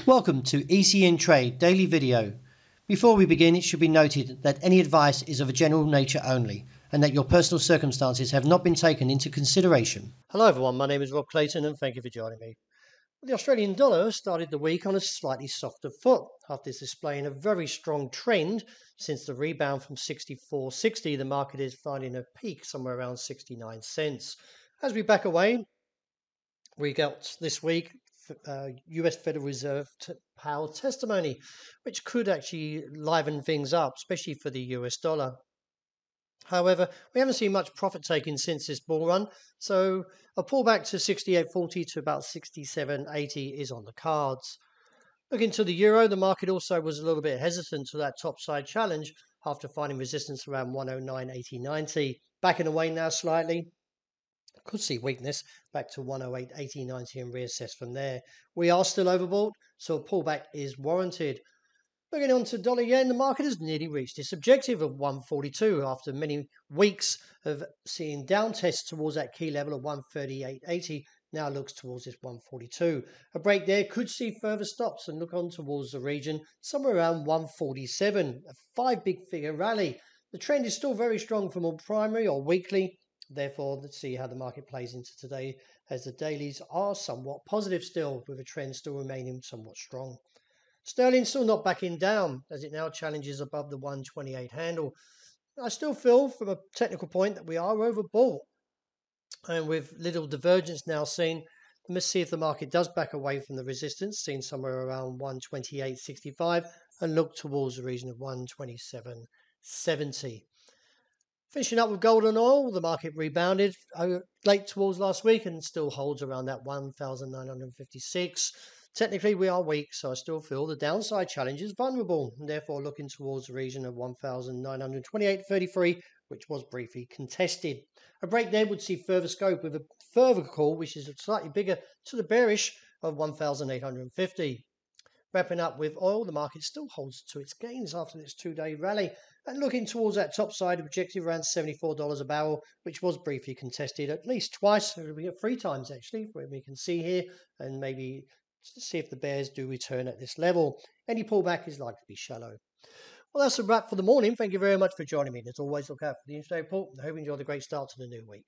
Welcome to ECNTRADE Daily Video. Before we begin, it should be noted that any advice is of a general nature only and that your personal circumstances have not been taken into consideration. Hello everyone, my name is Rob Clayton and thank you for joining me. The Australian dollar started the week on a slightly softer foot after displaying a very strong trend since the rebound from 64.60. The market is finding a peak somewhere around 69 cents. As we back away, we got this week US Federal Reserve Powell testimony, which could actually liven things up, especially for the US dollar. However, we haven't seen much profit taking since this bull run, so a pullback to 68.40 to about 67.80 is on the cards. Looking to the euro, the market also was a little bit hesitant to that topside challenge after finding resistance around 109.80.90. Backing away now slightly. Could see weakness back to 108.80.90 and reassess from there. We are still overbought, so a pullback is warranted. Looking on to dollar yen, the market has nearly reached its objective of 142 after many weeks of seeing down tests towards that key level of 138.80. Now looks towards this 142. A break there could see further stops and look on towards the region somewhere around 147. A 5 big figure rally. The trend is still very strong from all primary or weekly. Therefore, let's see how the market plays into today, as the dailies are somewhat positive still, with a trend still remaining somewhat strong. Sterling still not backing down, as it now challenges above the 128 handle. I still feel, from a technical point, that we are overbought. And with little divergence now seen, let's see if the market does back away from the resistance, seen somewhere around 128.65, and look towards the region of 127.70. Finishing up with gold and oil, the market rebounded late towards last week and still holds around that 1,956. Technically, we are weak, so I still feel the downside challenge is vulnerable, and therefore looking towards the region of 1,928.33, which was briefly contested. A break there would see further scope with a further call, which is slightly bigger to the bearish of 1,850. Wrapping up with oil, the market still holds to its gains after this two-day rally and looking towards that top side objective around $74 a barrel, which was briefly contested at least twice, we 3 times actually, where we can see here, and maybe see if the bears do return at this level. Any pullback is likely to be shallow. Well, that's a wrap for the morning. Thank you very much for joining me. As always, look out for the intraday report. I hope you enjoy the great start to the new week.